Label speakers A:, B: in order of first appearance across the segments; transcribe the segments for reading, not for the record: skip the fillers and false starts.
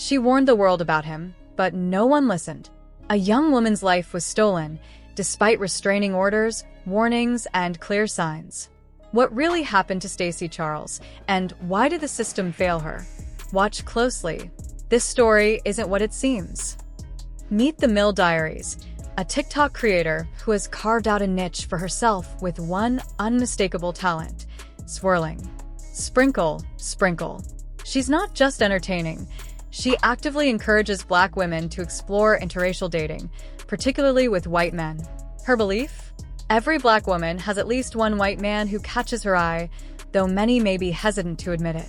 A: She warned the world about him, but no one listened. A young woman's life was stolen, despite restraining orders, warnings, and clear signs. What really happened to Stacey Charles, and why did the system fail her? Watch closely. This story isn't what it seems. Meet the Mill Diaries, a TikTok creator who has carved out a niche for herself with one unmistakable talent: swirling. Sprinkle, sprinkle. She's not just entertaining. She actively encourages Black women to explore interracial dating, particularly with white men. Her belief? Every Black woman has at least one white man who catches her eye, though many may be hesitant to admit it.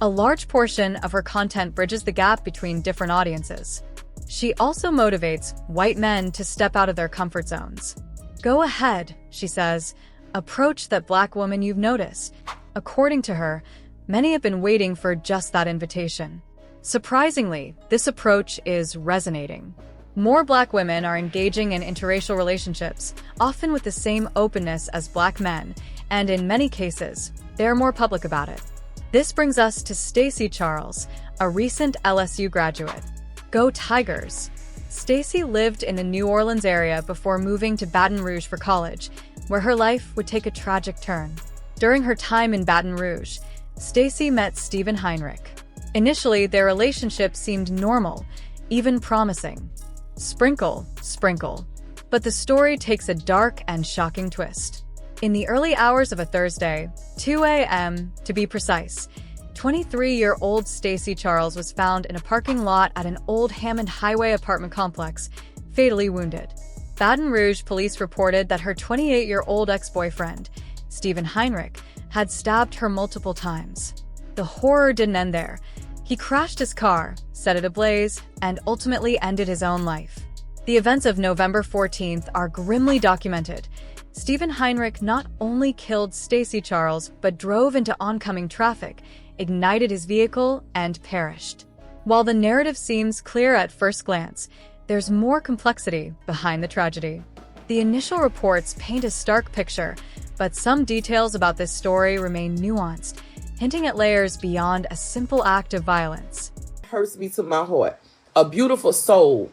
A: A large portion of her content bridges the gap between different audiences. She also motivates white men to step out of their comfort zones. Go ahead, she says. Approach that Black woman you've noticed. According to her, many have been waiting for just that invitation. Surprisingly, this approach is resonating. More Black women are engaging in interracial relationships, often with the same openness as Black men, and in many cases, they're more public about it. This brings us to Stacey Charles, a recent LSU graduate. Go Tigers! Stacey lived in the New Orleans area before moving to Baton Rouge for college, where her life would take a tragic turn. During her time in Baton Rouge, Stacey met Steven Heinrich. Initially, their relationship seemed normal, even promising. Sprinkle, sprinkle. But the story takes a dark and shocking twist. In the early hours of a Thursday, 2 a.m. to be precise, 23-year-old Stacey Charles was found in a parking lot at an old Hammond Highway apartment complex, fatally wounded. Baton Rouge police reported that her 28-year-old ex-boyfriend, Steven Heinrich, had stabbed her multiple times. The horror didn't end there. He crashed his car, set it ablaze, and ultimately ended his own life. The events of November 14th are grimly documented. Steven Heinrich not only killed Stacey Charles, but drove into oncoming traffic, ignited his vehicle, and perished. While the narrative seems clear at first glance, there's more complexity behind the tragedy. The initial reports paint a stark picture, but some details about this story remain nuanced, hinting at layers beyond a simple act of violence.
B: Hurts me to my heart. A beautiful soul.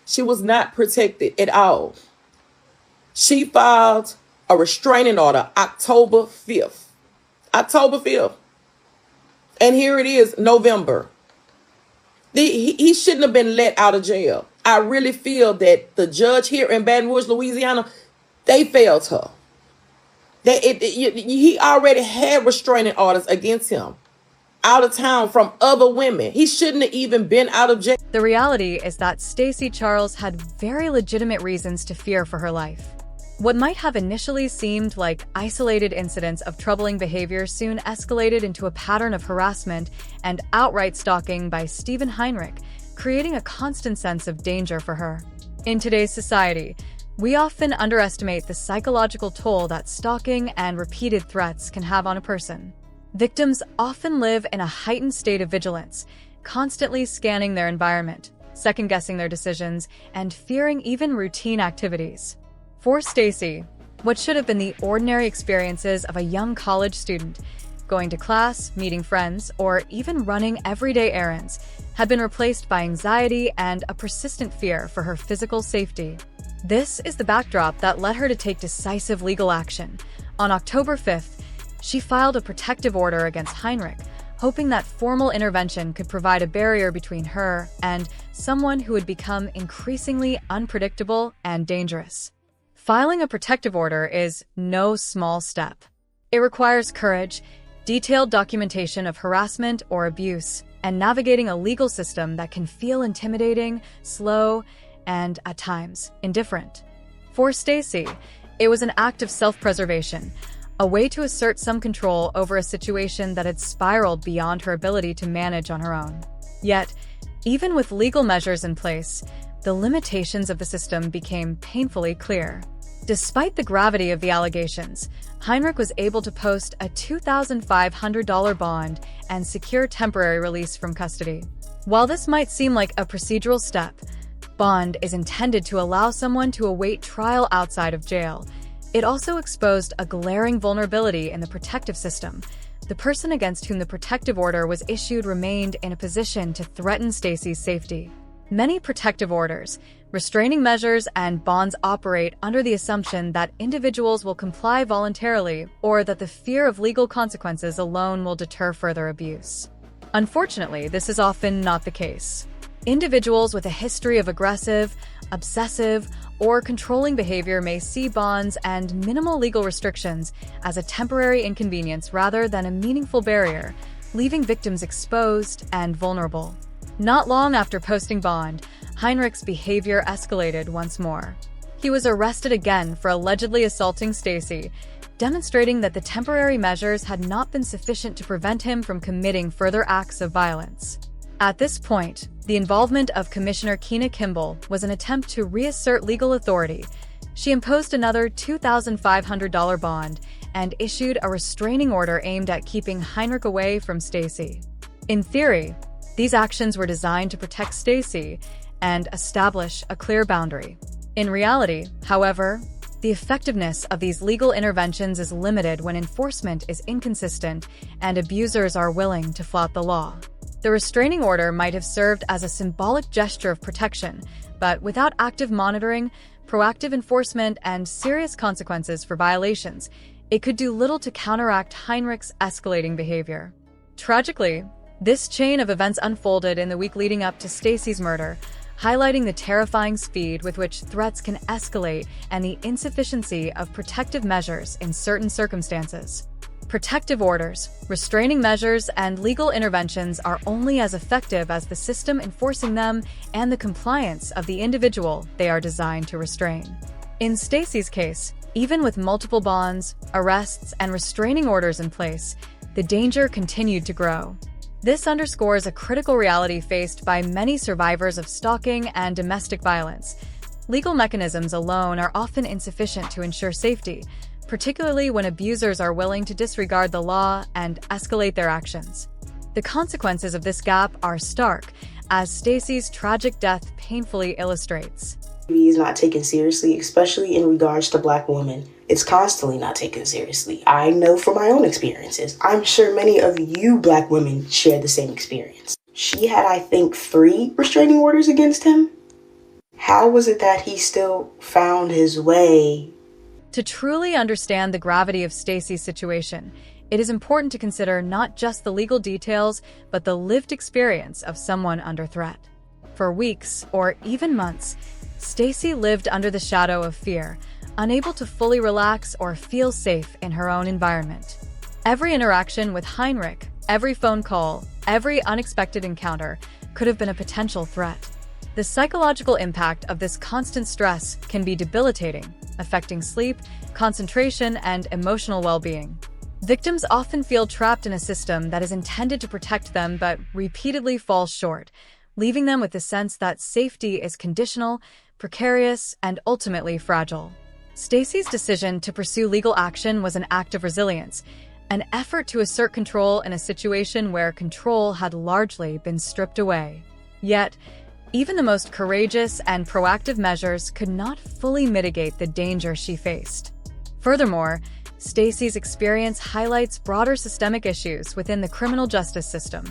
B: She was not protected at all. She filed a restraining order October 5th. October 5th. And here it is, November. He shouldn't have been let out of jail. I really feel that the judge here in Baton Rouge, Louisiana, they failed her. He already had restraining orders against him out of town from other women. He shouldn't have even been out of jail.
A: The reality is that Stacey Charles had very legitimate reasons to fear for her life. What might have initially seemed like isolated incidents of troubling behavior soon escalated into a pattern of harassment and outright stalking by Steven Heinrich, creating a constant sense of danger for her. In today's society, we often underestimate the psychological toll that stalking and repeated threats can have on a person. Victims often live in a heightened state of vigilance, constantly scanning their environment, second-guessing their decisions, and fearing even routine activities. For Stacey, what should have been the ordinary experiences of a young college student, going to class, meeting friends, or even running everyday errands, had been replaced by anxiety and a persistent fear for her physical safety. This is the backdrop that led her to take decisive legal action. On October 5th, she filed a protective order against Heinrich, hoping that formal intervention could provide a barrier between her and someone who would become increasingly unpredictable and dangerous. Filing a protective order is no small step. It requires courage, detailed documentation of harassment or abuse, and navigating a legal system that can feel intimidating, slow, and, at times, indifferent. For Stacey, it was an act of self-preservation, a way to assert some control over a situation that had spiraled beyond her ability to manage on her own. Yet, even with legal measures in place, the limitations of the system became painfully clear. Despite the gravity of the allegations, Heinrich was able to post a $2,500 bond and secure temporary release from custody. While this might seem like a procedural step, bond is intended to allow someone to await trial outside of jail. It also exposed a glaring vulnerability in the protective system, the person against whom the protective order was issued remained in a position to threaten Stacy's safety. Many protective orders, restraining measures, and bonds operate under the assumption that individuals will comply voluntarily or that the fear of legal consequences alone will deter further abuse. Unfortunately, this is often not the case. Individuals with a history of aggressive, obsessive, or controlling behavior may see bonds and minimal legal restrictions as a temporary inconvenience rather than a meaningful barrier, leaving victims exposed and vulnerable. Not long after posting bond, Heinrich's behavior escalated once more. He was arrested again for allegedly assaulting Stacy, demonstrating that the temporary measures had not been sufficient to prevent him from committing further acts of violence. At this point, the involvement of Commissioner Keena Kimball was an attempt to reassert legal authority. She imposed another $2,500 bond and issued a restraining order aimed at keeping Heinrich away from Stacy. In theory, these actions were designed to protect Stacy and establish a clear boundary. In reality, however, the effectiveness of these legal interventions is limited when enforcement is inconsistent and abusers are willing to flout the law. The restraining order might have served as a symbolic gesture of protection, but without active monitoring, proactive enforcement, and serious consequences for violations, it could do little to counteract Heinrich's escalating behavior. Tragically, this chain of events unfolded in the week leading up to Stacy's murder, highlighting the terrifying speed with which threats can escalate and the insufficiency of protective measures in certain circumstances. Protective orders, restraining measures, and legal interventions are only as effective as the system enforcing them and the compliance of the individual they are designed to restrain. In Stacy's case, even with multiple bonds, arrests, and restraining orders in place, the danger continued to grow. This underscores a critical reality faced by many survivors of stalking and domestic violence. Legal mechanisms alone are often insufficient to ensure safety, particularly when abusers are willing to disregard the law and escalate their actions. The consequences of this gap are stark, as Stacy's tragic death painfully illustrates.
C: Is not taken seriously, especially in regards to Black women. It's constantly not taken seriously. I know from my own experiences. I'm sure many of you Black women share the same experience. She had, I think, 3 restraining orders against him. How was it that he still found his way?
A: To truly understand the gravity of Stacy's situation, it is important to consider not just the legal details, but the lived experience of someone under threat. For weeks, or even months, Stacy lived under the shadow of fear, unable to fully relax or feel safe in her own environment. Every interaction with Heinrich, every phone call, every unexpected encounter could have been a potential threat. The psychological impact of this constant stress can be debilitating, affecting sleep, concentration, and emotional well-being. Victims often feel trapped in a system that is intended to protect them but repeatedly falls short, leaving them with the sense that safety is conditional, precarious, and ultimately fragile. Stacy's decision to pursue legal action was an act of resilience, an effort to assert control in a situation where control had largely been stripped away. Yet, even the most courageous and proactive measures could not fully mitigate the danger she faced. Furthermore, Stacy's experience highlights broader systemic issues within the criminal justice system.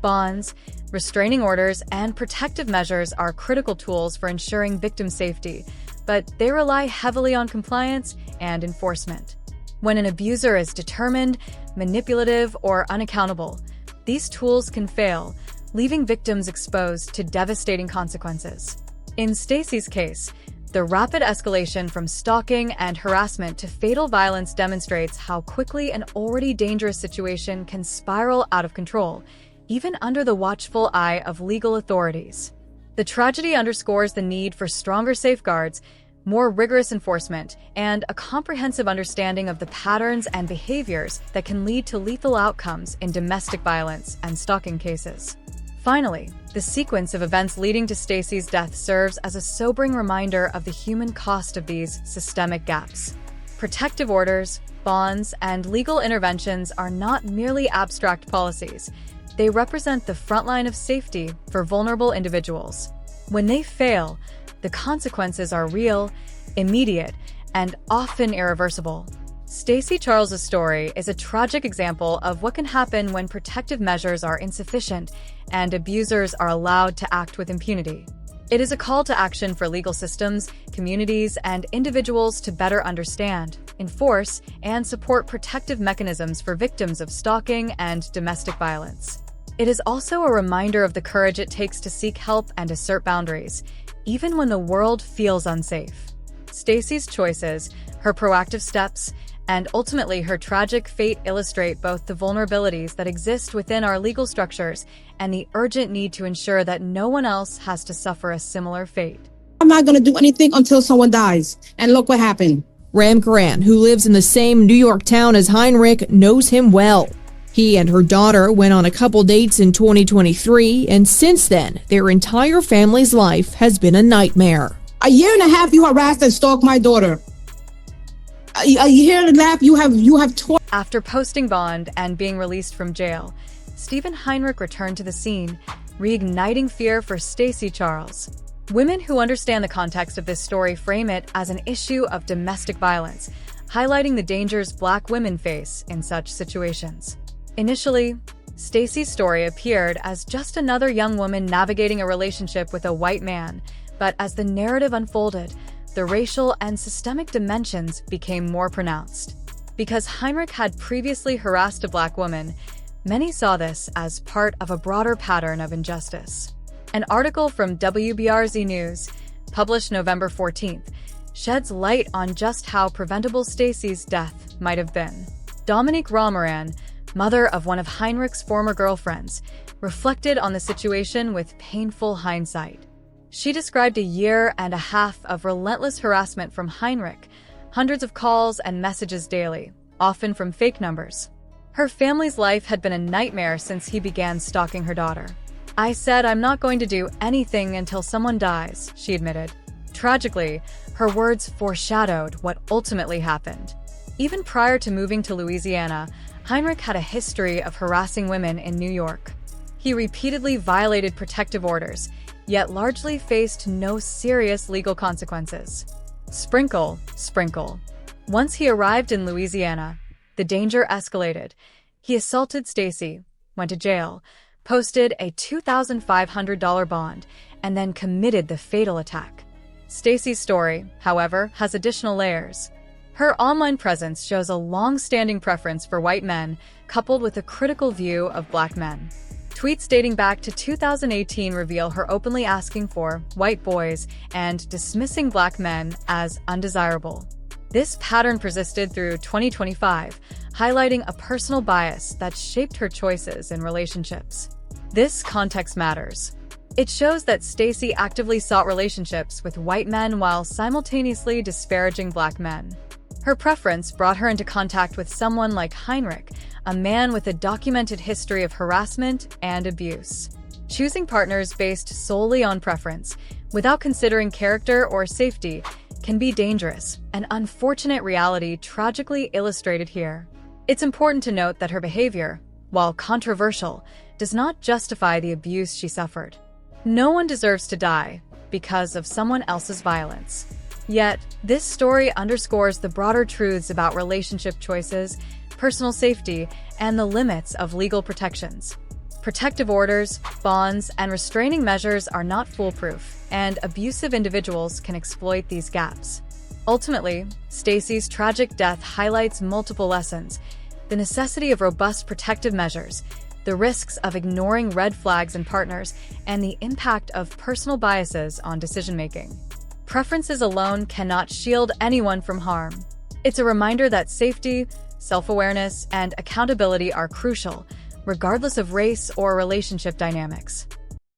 A: Bonds, restraining orders, and protective measures are critical tools for ensuring victim safety, but they rely heavily on compliance and enforcement. When an abuser is determined, manipulative, or unaccountable, these tools can fail, leaving victims exposed to devastating consequences. In Stacy's case, the rapid escalation from stalking and harassment to fatal violence demonstrates how quickly an already dangerous situation can spiral out of control, even under the watchful eye of legal authorities. The tragedy underscores the need for stronger safeguards, more rigorous enforcement, and a comprehensive understanding of the patterns and behaviors that can lead to lethal outcomes in domestic violence and stalking cases. Finally, the sequence of events leading to Stacy's death serves as a sobering reminder of the human cost of these systemic gaps. Protective orders, bonds, and legal interventions are not merely abstract policies. They represent the front line of safety for vulnerable individuals. When they fail, the consequences are real, immediate, and often irreversible. Stacey Charles' story is a tragic example of what can happen when protective measures are insufficient and abusers are allowed to act with impunity. It is a call to action for legal systems, communities, and individuals to better understand, enforce, and support protective mechanisms for victims of stalking and domestic violence. It is also a reminder of the courage it takes to seek help and assert boundaries, even when the world feels unsafe. Stacey's choices, her proactive steps, and ultimately her tragic fate illustrate both the vulnerabilities that exist within our legal structures and the urgent need to ensure that no one else has to suffer a similar fate.
D: I'm not going to do anything until someone dies. And look what happened.
E: Ram Karan, who lives in the same New York town as Heinrich, knows him well. He and her daughter went on a couple dates in 2023, and since then, their entire family's life has been a nightmare.
D: A year and a half you harassed and stalked my daughter. A year and a half you have tortured.
A: After posting bond and being released from jail, Stephen Heinrich returned to the scene, reigniting fear for Stacey Charles. Women who understand the context of this story frame it as an issue of domestic violence, highlighting the dangers Black women face in such situations. Initially, Stacey's story appeared as just another young woman navigating a relationship with a white man, but as the narrative unfolded, the racial and systemic dimensions became more pronounced. Because Heinrich had previously harassed a Black woman, many saw this as part of a broader pattern of injustice. An article from WBRZ News, published November 14th, sheds light on just how preventable Stacey's death might have been. Dominique Ramoran, mother of one of Heinrich's former girlfriends, reflected on the situation with painful hindsight. She described a year and a half of relentless harassment from Heinrich, hundreds of calls and messages daily, often from fake numbers. Her family's life had been a nightmare since he began stalking her daughter. "I said I'm not going to do anything until someone dies," she admitted. Tragically, her words foreshadowed what ultimately happened. Even prior to moving to Louisiana, Heinrich had a history of harassing women in New York. He repeatedly violated protective orders, yet largely faced no serious legal consequences. Sprinkle. Once he arrived in Louisiana, the danger escalated. He assaulted Stacey, went to jail, posted a $2,500 bond, and then committed the fatal attack. Stacey's story, however, has additional layers. Her online presence shows a long-standing preference for white men, coupled with a critical view of Black men. Tweets dating back to 2018 reveal her openly asking for white boys and dismissing Black men as undesirable. This pattern persisted through 2025, highlighting a personal bias that shaped her choices in relationships. This context matters. It shows that Stacey actively sought relationships with white men while simultaneously disparaging Black men. Her preference brought her into contact with someone like Heinrich, a man with a documented history of harassment and abuse. Choosing partners based solely on preference, without considering character or safety, can be dangerous, an unfortunate reality tragically illustrated here. It's important to note that her behavior, while controversial, does not justify the abuse she suffered. No one deserves to die because of someone else's violence. Yet, this story underscores the broader truths about relationship choices, personal safety, and the limits of legal protections. Protective orders, bonds, and restraining measures are not foolproof, and abusive individuals can exploit these gaps. Ultimately, Stacey's tragic death highlights multiple lessons: the necessity of robust protective measures, the risks of ignoring red flags in partners, and the impact of personal biases on decision-making. Preferences alone cannot shield anyone from harm. It's a reminder that safety, self-awareness, and accountability are crucial, regardless of race or relationship dynamics.